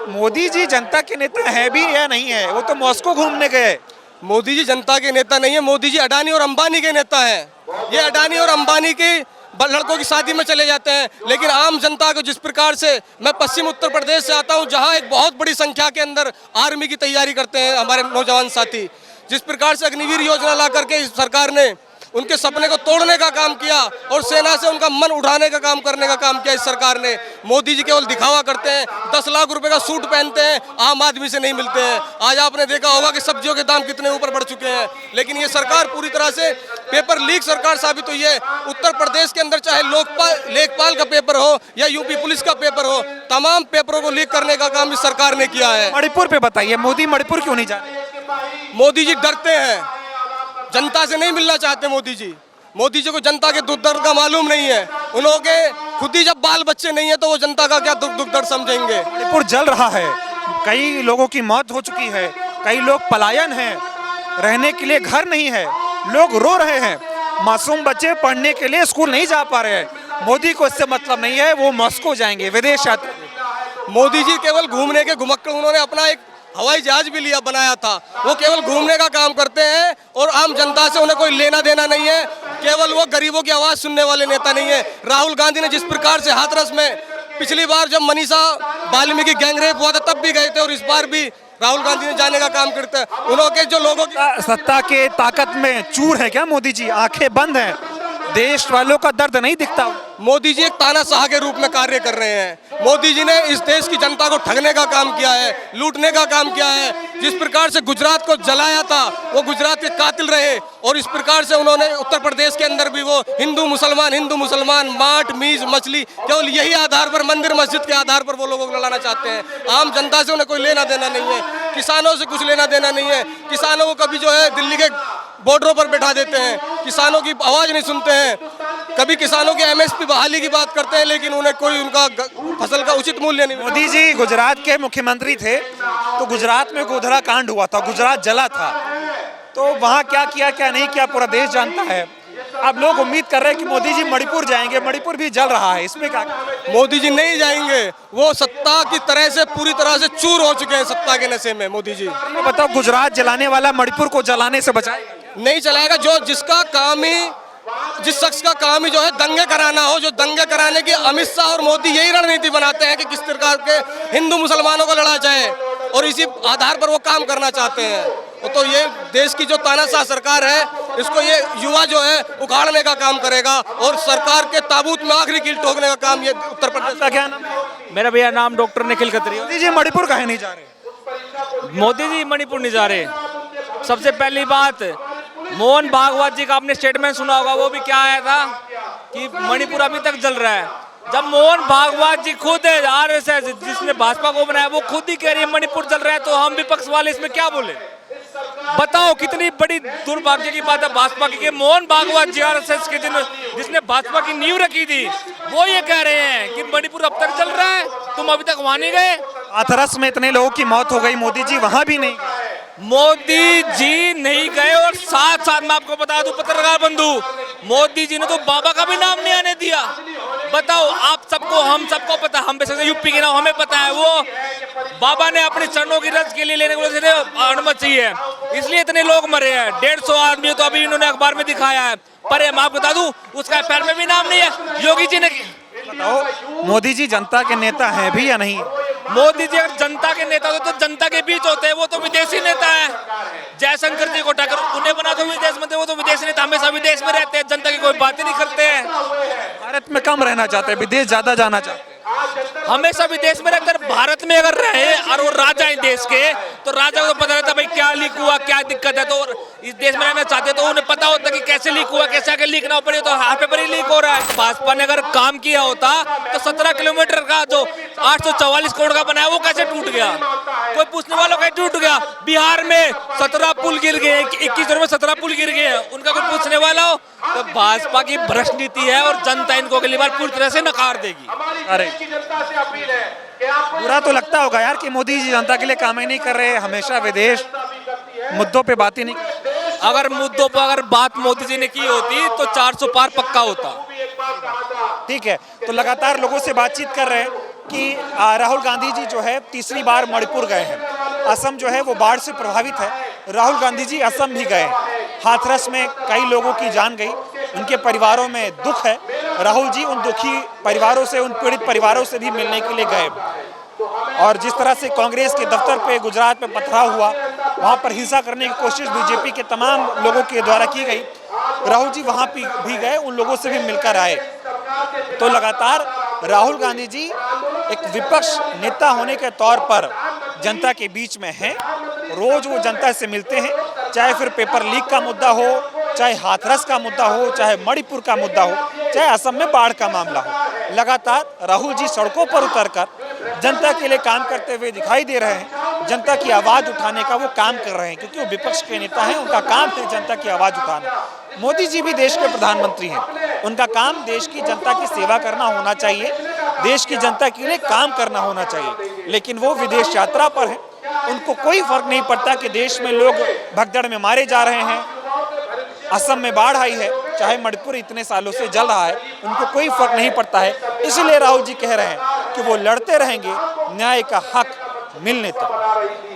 मोदी जी जनता के नेता है भी या नहीं है? वो तो मॉस्को घूमने गए। मोदी जी जनता के नेता नहीं है, मोदी जी अडानी और अंबानी के नेता हैं। ये अडानी और अंबानी की लड़कों की शादी में चले जाते हैं, लेकिन आम जनता को जिस प्रकार से, मैं पश्चिम उत्तर प्रदेश से आता हूं, जहां एक बहुत बड़ी संख्या के अंदर आर्मी की तैयारी करते हैं हमारे नौजवान साथी। जिस प्रकार से अग्निवीर योजना ला करके इस सरकार ने उनके सपने को तोड़ने का काम किया और सेना से उनका मन उठाने का काम करने का काम किया इस सरकार ने। मोदी जी केवल दिखावा करते हैं, 10 लाख रुपए का सूट पहनते हैं, आम आदमी से नहीं मिलते हैं। आज आपने देखा होगा कि सब्जियों के दाम कितने ऊपर बढ़ चुके हैं, लेकिन ये सरकार पूरी तरह से पेपर लीक सरकार साबित हुई है। उत्तर प्रदेश के अंदर चाहे लेखपाल का पेपर हो या यूपी पुलिस का पेपर हो, तमाम पेपरों को लीक करने का काम इस सरकार ने किया है। मणिपुर पे बताइए, मोदी मणिपुर क्यों नहीं जा रहे? मोदी जी डरते हैं, जनता से नहीं मिलना चाहते मोदी जी। मोदी जी को जनता के दुख दर्द का मालूम नहीं है। उन्होंने खुद ही जब बाल बच्चे नहीं है तो वो जनता का क्या दुख दर्द समझेंगे। मणिपुर जल रहा है, कई लोगों की मौत हो चुकी है, कई लोग पलायन हैं, रहने के लिए घर नहीं है, लोग रो रहे हैं, मासूम बच्चे पढ़ने के लिए स्कूल नहीं जा पा रहे हैं। मोदी को इससे मतलब नहीं है, वो मॉस्को जाएंगे, विदेश यात्रा। मोदी जी केवल घूमने के घुमक्कड़, उन्होंने अपना एक हवाई जहाज भी लिया बनाया था, वो केवल घूमने का काम करते हैं और आम जनता से उन्हें कोई लेना देना नहीं है। केवल वो गरीबों की आवाज सुनने वाले नेता नहीं है। राहुल गांधी ने जिस प्रकार से हाथरस में पिछली बार जब मनीषा वाल्मीकि गैंगरेप हुआ था तब भी गए थे, और इस बार भी राहुल गांधी ने जाने का काम करते हैं। उन्होंने जो लोगों की सत्ता के ताकत में चूर है क्या मोदी जी? आंखें बंद हैं, देश वालों का दर्द नहीं दिखता। मोदी जी एक तानाशाह के रूप में कार्य कर रहे हैं। मोदी जी ने इस देश की जनता को ठगने का काम किया है, लूटने का काम किया है। जिस प्रकार से गुजरात को जलाया था, वो गुजरात के कातिल रहे, और इस प्रकार से उन्होंने उत्तर प्रदेश के अंदर भी वो हिंदू मुसलमान, माट मीज मछली, केवल यही आधार पर, मंदिर मस्जिद के आधार पर वो लोगों को लड़ाना चाहते हैं। आम जनता से उन्हें कोई लेना देना नहीं है, किसानों से कुछ लेना देना नहीं है। किसानों को कभी जो है दिल्ली के बॉर्डरों पर बैठा देते हैं, किसानों की आवाज नहीं सुनते हैं। कभी किसानों के MSP बहाली की बात करते हैं, लेकिन उन्हें कोई उनका फसल का उचित मूल्य नहीं। मोदी जी गुजरात के मुख्यमंत्री थे, तो गुजरात में गोधरा कांड हुआ था, गुजरात जला था, तो वहाँ क्या किया क्या नहीं किया पूरा देश जानता है। अब लोग उम्मीद कर रहे हैं कि मोदी जी मणिपुर जाएंगे, मणिपुर भी जल रहा है, इसमें क्या? मोदी जी नहीं जाएंगे, वो सत्ता की तरह से पूरी तरह से चूर हो चुके हैं सत्ता के नशे में मोदी जी। बताओ, गुजरात जलाने वाला मणिपुर को जलाने से बचाए? नहीं चलाएगा। जिसका काम ही, जिस शख्स का काम ही जो है दंगे कराना हो, जो दंगे कराने की अमित शाह और मोदी यही रणनीति बनाते हैं कि किस प्रकार के हिंदू मुसलमानों को लड़ा जाए, और इसी आधार पर वो काम करना चाहते हैं। तो ये देश की जो तानाशाह सरकार है, इसको ये युवा जो है उखाड़ने का काम करेगा, और सरकार के ताबूत में आखिरी कील ठोकने का काम ये उत्तर प्रदेश का। क्या नाम? मेरा भैया नाम डॉक्टर निखिल खत्री। मोदी जी मणिपुर काहे नहीं जा रहे? मोदी जी मणिपुर नहीं जा रहे। सबसे पहली बात, मोहन भागवत जी का आपने स्टेटमेंट सुना होगा, वो भी क्या आया था कि मणिपुर अभी तक जल रहा है। जब मोहन भागवत जी खुद RSS जिसने भाजपा को बनाया, वो खुद ही कह रही है मणिपुर जल रहा है, तो हम विपक्ष वाले इसमें क्या बोले? बताओ, कितनी बड़ी दुर्भाग्य की बात है भाजपा की कि मोहन भागवत जी RSS के जिसने भाजपा की नींव रखी थी, वो ये कह रहे हैं कि मणिपुर अब तक जल रहा है, तुम अभी तक वहां नहीं गए। हाथरस में इतने लोगों की मौत हो गई, मोदी जी वहां भी नहीं? मोदी जी नहीं गए, और साथ साथ मैं आपको बता दूं पत्रकार बंधु, मोदी जी ने तो बाबा का भी नाम नहीं आने दिया। बताओ, आप सबको, हम सबको पता, हम वैसे यूपी के नाम हमें पता है, वो बाबा ने अपने चरणों की रज के लिए लेने को अनुमति चाहिए, इसलिए इतने लोग मरे हैं। 150 आदमी तो अभी इन्होंने अखबार में दिखाया है, पर मैं आपको बता दूं उसका एफआईआर में भी नाम नहीं है। योगी जी ने बताओ, मोदी जी जनता के नेता हैं भी या नहीं? मोदी जी अगर जनता के नेता होते तो जनता के बीच होते हैं, वो तो विदेशी नेता है। जयशंकर जी को टक्कर उन्हें बना तो विदेश मंत्री, वो तो विदेशी नेता हमेशा विदेश में रहते हैं, जनता की कोई बात ही नहीं करते हैं। भारत में कम रहना चाहते हैं, विदेश ज्यादा जाना चाहते हैं। हमेशा विदेश में रहकर भारत में अगर रहे और वो राजा है देश के, तो राजा को तो पता रहता भाई क्या लीक हुआ, क्या दिक्कत है। तो इस देश में रहना चाहते तो उन्हें पता होता कि कैसे लीक हुआ, कैसे आगे लीक ना हो पड़े। तो हाथ पे ही लीक हो रहा है। भाजपा ने अगर काम किया होता तो 17 किलोमीटर का जो 844 करोड़ का बनाया वो कैसे टूट गया, कोई पूछने वालों का टूट गया। बिहार में 17 पुल गिर गए, 21 में 17 पुल गिर गए, उनका कोई पूछने वाला हो? तो भाजपा की भ्रष्ट नीति है और जनता इनको अगली बार पूरी तरह से नकार देगी। अरे बुरा तो लगता होगा यार कि मोदी जी जनता के लिए काम ही नहीं कर रहे, हमेशा विदेश मुद्दों पे बात ही नहीं कर रहे। अगर मुद्दों पर अगर बात मोदी जी ने की होती तो 400 पार पक्का होता। ठीक है, तो लगातार लोगों से बातचीत कर रहे हैं कि राहुल गांधी जी जो है तीसरी बार मणिपुर गए हैं। असम जो है वो बाढ़ से प्रभावित है, राहुल गांधी जी असम भी गए। हाथरस में कई लोगों की जान गई, उनके परिवारों में दुख है। राहुल जी उन दुखी परिवारों से, उन पीड़ित परिवारों से भी मिलने के लिए गए। और जिस तरह से कांग्रेस के दफ्तर पे गुजरात में पथराव हुआ, वहाँ पर हिंसा करने की कोशिश बीजेपी के तमाम लोगों के द्वारा की गई, राहुल जी वहाँ भी गए, उन लोगों से भी मिलकर आए। तो लगातार राहुल गांधी जी एक विपक्ष नेता होने के तौर पर जनता के बीच में हैं। रोज वो जनता से मिलते हैं, चाहे फिर पेपर लीक का मुद्दा हो, चाहे हाथरस का मुद्दा हो, चाहे मणिपुर का मुद्दा हो, चाहे असम में बाढ़ का मामला हो। लगातार राहुल जी सड़कों पर उतरकर जनता के लिए काम करते हुए दिखाई दे रहे हैं। जनता की आवाज़ उठाने का वो काम कर रहे हैं, क्योंकि वो विपक्ष के नेता हैं, उनका काम है जनता की आवाज़ उठाना। मोदी जी भी देश के प्रधानमंत्री हैं, उनका काम देश की जनता की सेवा करना होना चाहिए, देश की जनता के लिए काम करना होना चाहिए। लेकिन वो विदेश यात्रा पर हैं, उनको कोई फर्क नहीं पड़ता कि देश में लोग भगदड़ में मारे जा रहे हैं, असम में बाढ़ आई है, चाहे मणिपुर इतने सालों से जल रहा है, उनको कोई फर्क नहीं पड़ता है। इसलिए राहुल जी कह रहे हैं कि वो लड़ते रहेंगे न्याय का हक मिलने तक।